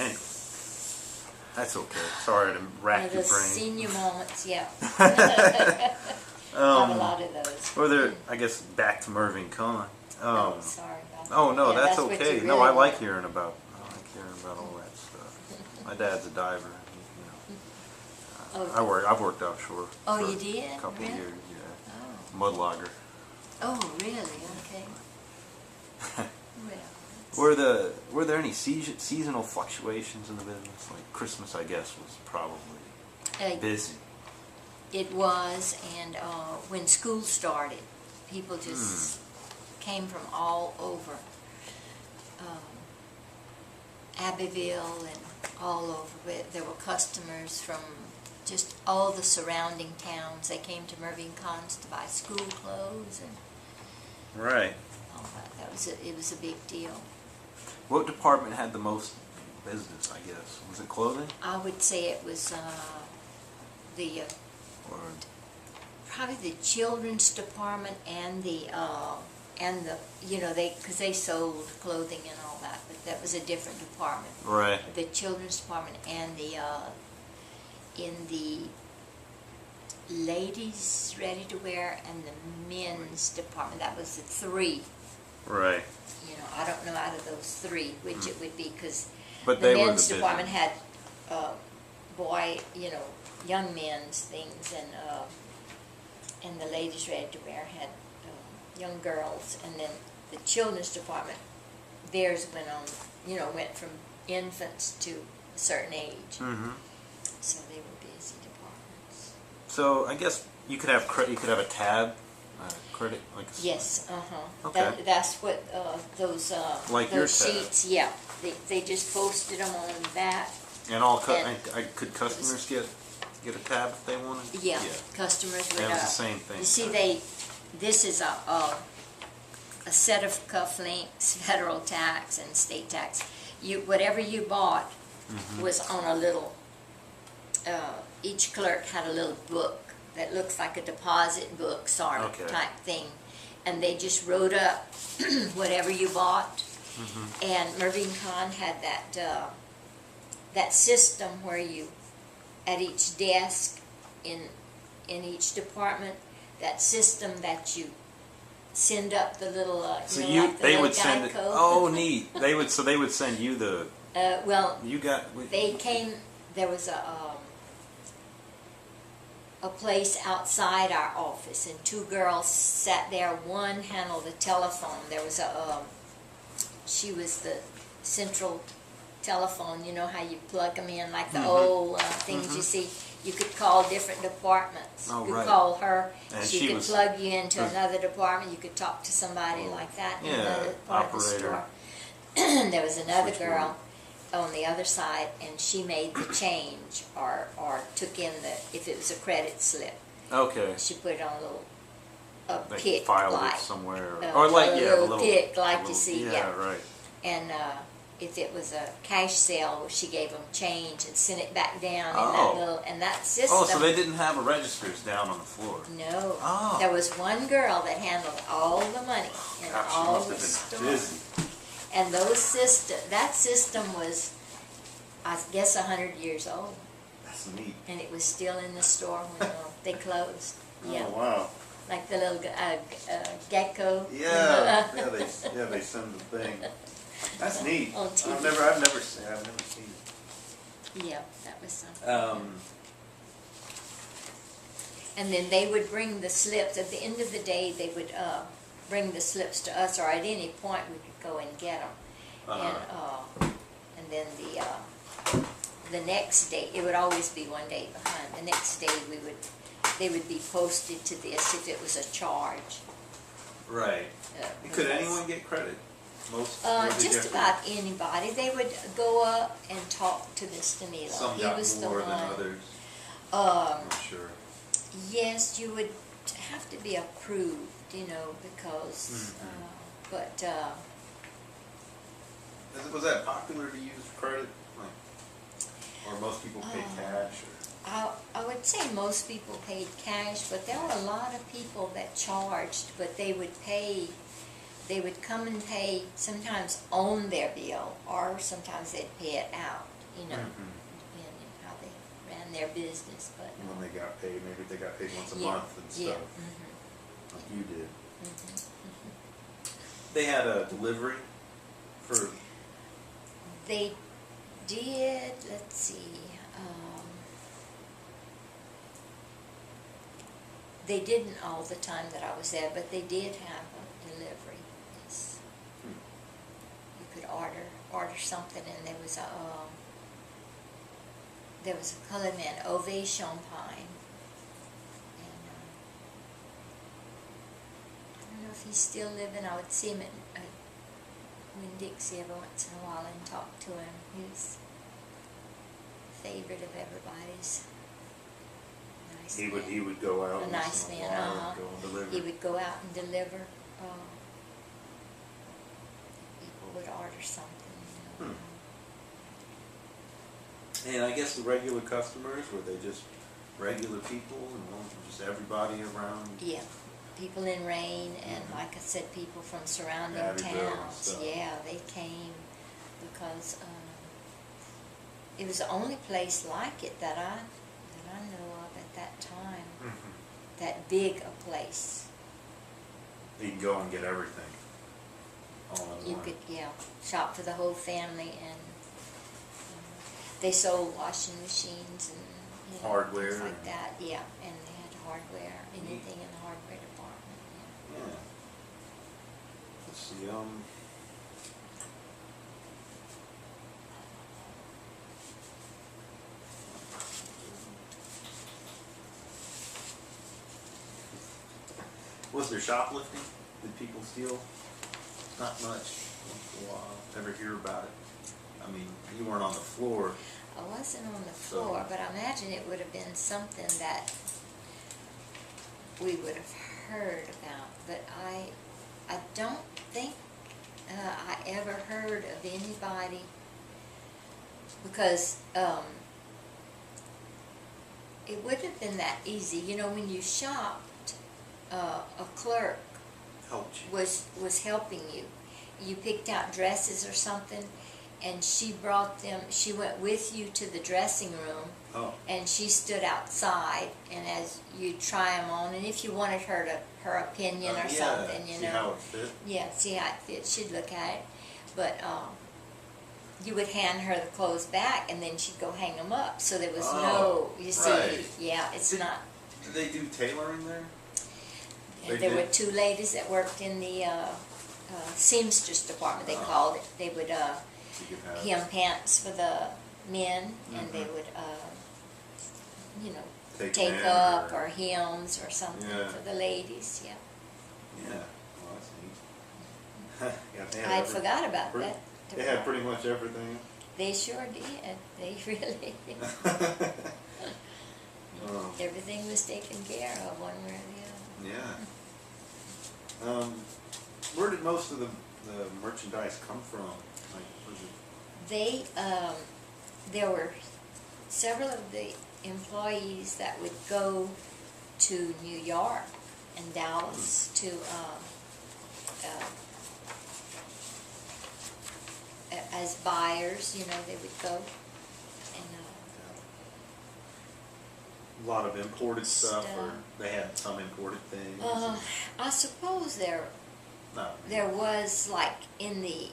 Anyway, that's okay. Sorry to rack your The brain. senior moments, yeah. Have a lot of those. Or there, I guess, back to Mervyn Kahn. Oh, sorry about that. Oh no, Yeah, that's what you okay. really No, I like want. hearing about. I like hearing about all that stuff. My dad's a diver. I've worked offshore. Oh, for you did? A couple Really? years, yeah. Oh. Mudlogger. Oh, really? Okay. Were there any seasonal fluctuations in the business? Like Christmas, I guess, was probably busy. It was, and when school started, people just came from all over Abbeville and all over. There were customers from just all the surrounding towns. They came to Mervyn Cons to buy school clothes and Right. all that. It was a big deal. What department had the most business, I guess? Was it clothing? I would say it was Or probably the children's department and the because they sold clothing and all that, but that was a different department. right. The children's department and in the ladies ready to wear and the men's department. That was the three. Right. I don't know out of those three which it would be, because But the they were men's the department had young men's things, and the ladies ready to wear had young girls, and then the children's department, theirs went from infants to a certain age. Mm-hmm. So they were busy departments. So I guess you could have a tab, credit, like a Yes, Okay. That's what those Like your those tab. sheets. Yeah, they just posted them on that. And could customers get a tab if they wanted? Yeah, customers would. That was the same thing. You see, this is a set of cufflinks, federal tax and state tax. Whatever you bought was on a little. Each clerk had a little book that looks like a deposit book, sort of type thing, and they just wrote up whatever you bought. And Mervyn Kahn had that system where you, at each desk in each department, that system that you send up the little like the they little would send it. Geico. Oh, neat. They would send you the. You got. They came. There was a place outside our office, and two girls sat there. One handled the telephone. There was she was the central telephone. You know how you plug them in, like the old things you see. You could call different departments. Oh, you could right. call her. And she could plug you into another department. You could talk to somebody like that in another part of the store. There was another girl on the other side, and she made the change or took in if it was a credit slip. Okay. She put it on a little They pick, filed like it somewhere, a little pick, like you see. Yeah, right. And if it was a cash sale, she gave them change and sent it back down in Oh. that little that system. Oh, so they didn't have a registers down on the floor. No. Oh. There was one girl that handled all the money in Gosh, she all must the have stores. been busy. And that system was, I guess, 100 years old. That's neat. And it was still in the store when they closed. Yeah. Oh, wow. Like the little gecko. Yeah, they send the thing. That's neat. On TV. I've never seen it. Yeah, that was something. And then they would bring the slips. At the end of the day, they would bring the slips to us, or at any point we could go and get them. And then the next day, it would always be one day behind. The next day they would be posted to this if it was a charge. Right. Could anyone get credit? Just about anybody. They would go up and talk to this Danilo. Some He got was more the than one. others. I'm sure. Yes, you would have to be approved, because. But Was that popular to use credit? Or most people pay cash? I would say most people paid cash, but there were a lot of people that charged, but they would pay they would come and pay, sometimes on their bill, or sometimes they'd pay it out, you know, depending how they ran their business, but. When they got paid, maybe they got paid once a Yeah, month and yeah, stuff, like you did. mhm. They had a delivery for, They did, let's see, they didn't all the time that I was there, but they did have a delivery, yes. You could order something, and there was a colored man, Ove Champagne, and I don't know if he's still living. I would see him at Winn-Dixie every once in a while and talk to him. He was a favorite of everybody's. Nice he man. would go out. A nice once in man, while and go and deliver. He would go out and deliver. People would order something, you know. And I guess the regular customers, were they just regular people and just everybody around? Yeah, people in Rain, and like I said, people from surrounding Abbeville and towns. stuff. Yeah, they came because it was the only place like it that I know of at that time. That big a place. You can go and get everything all in You one. could, shop for the whole family, and they sold washing machines and Hardware things like and- that. Yeah, and they had hardware, anything in the hardware department. Yeah. Let's see, was there shoplifting? Did people steal? Not much. Once in a while. Never hear about it. I mean, you weren't on the floor. I wasn't on the floor, but I imagine it would have been something that we would have heard about. But I don't think I ever heard of anybody, because it wouldn't have been that easy. You know, when you shopped, a clerk Helped you. was helping you. You picked out dresses or something, and she brought them, she went with you to the dressing room, and she stood outside, and as you try them on, and if you wanted her opinion or something, you see know. how it fit. Yeah, see how it fits, she'd look at it, but you would hand her the clothes back, and then she'd go hang them up, so there was no, you see, right. yeah, it's not. Did they do tailoring there? And there were two ladies that worked in the seamstress department, they called it. They would hem pants for the men, and they would, you know, take up or hems or something for the ladies, yeah. Yeah, well, that's neat. Yeah, they had I forgot about that. They had pretty much everything. They sure did. They really did. Everything was taken care of one way or the other. Yeah. Where did most of the merchandise come from? Like, was it? There were several of the employees that would go to New York and Dallas to as buyers, you know, they would go and A lot of imported stuff, or they had some imported things? I suppose there was, like, in the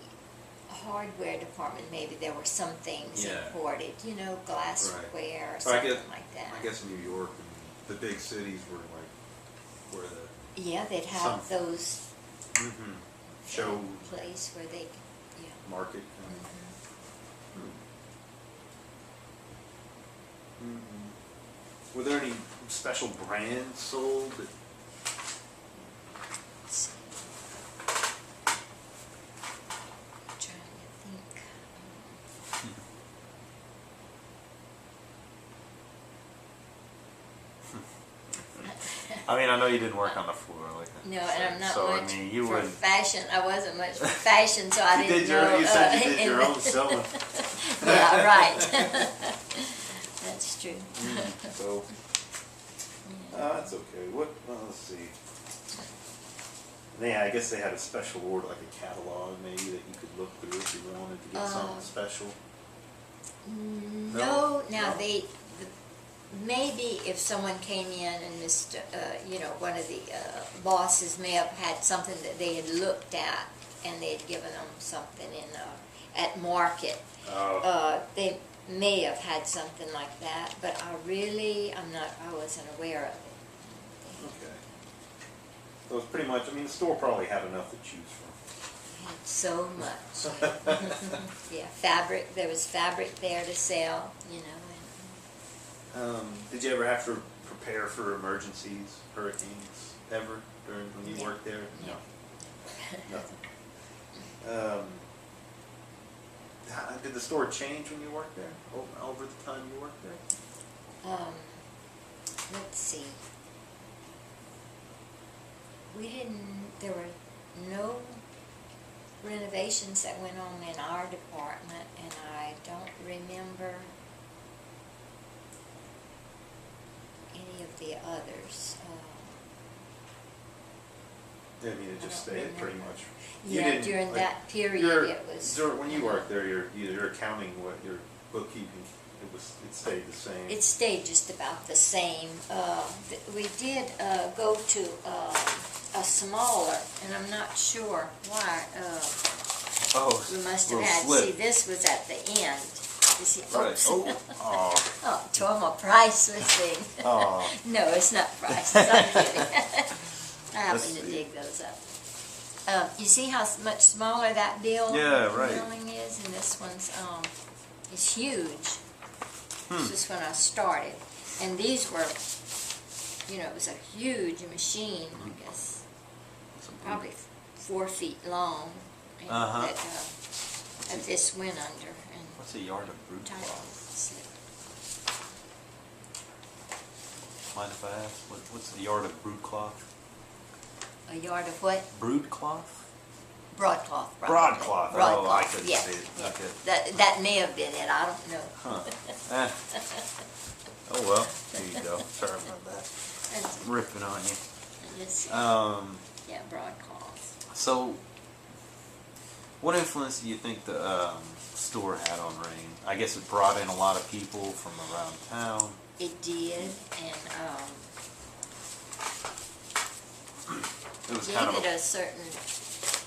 hardware department, maybe there were some things imported, you know, glassware or something like that. I guess New York and the big cities were like where the they'd have those show place where they market. Were there any special brands sold? Let's see. I'm trying to think. I mean, I know you didn't work on the floor like that. No, and I'm not so, much I mean, you for wouldn't. fashion. I wasn't much for fashion, so I didn't know. You said you did your own sewing. Yeah, right. That's true. So, that's okay. Well, let's see. Yeah, I guess they had a special order, like a catalog maybe that you could look through if you wanted to get something special. No, now No? maybe if someone came in and Mr., one of the bosses may have had something that they had looked at and they had given them something at market. Oh. They may have had something like that, but I wasn't aware of it. Okay. So it's pretty much, I mean, the store probably had enough to choose from. Had so much. Yeah, fabric, there was fabric there to sell, Did you ever have to prepare for emergencies, hurricanes, ever, when you worked there? No. Nothing. Did the store change when you worked there, over the time you worked there? Let's see. There were no renovations that went on in our department, and I don't remember any of the others. I mean, it just stayed pretty much. Yeah, during that period it was. When you worked there, your accounting, your bookkeeping, it stayed the same. It stayed just about the same. We did go to a smaller, and I'm not sure why. We must have had. Slip. See, this was at the end. You see, Right. oops. Oh. Oh, tore my priceless thing. Oh. No, it's not priceless. I'm kidding. I happen to dig those up. You see how much smaller that Yeah, right. building is, and this one's is huge. This is when I started, and these were, it was a huge machine. I guess probably 4 feet long. And that this went under. And What's a yard of broodcloth? Mind if I ask? What's the yard of broodcloth? A yard of what? Broodcloth? Broadcloth. Broadcloth. Oh, I couldn't yeah, see it. yeah. Okay. That may have been it. I don't know. Huh. Oh well. There you go. Sorry about that. That's, Ripping on you. yeah, broadcloth. So, what influence do you think the store had on Rain? I guess it brought in a lot of people from around town. It did, and It was gave kind of it a certain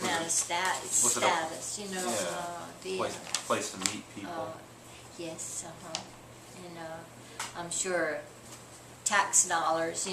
amount of status, place to meet people. Yes, and I'm sure tax dollars,